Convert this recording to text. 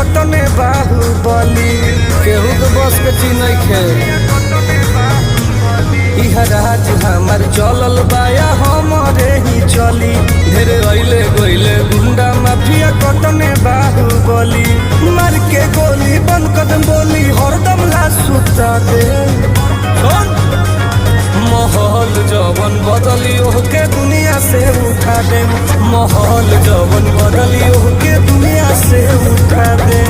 कटने बाहुबली केहू के बस के चीज नहीं खे राज हमार चलल बाया हमरे ही चली ढेरे अइले गइले गुंडा माफिया कटने बाहुबली मार के गोली बंद कदम बोली हरदम ला सुता दे महल जवन बदली ओके दुनिया से उठा दे महल जवन बदली ओके दुनिया से उठा दे।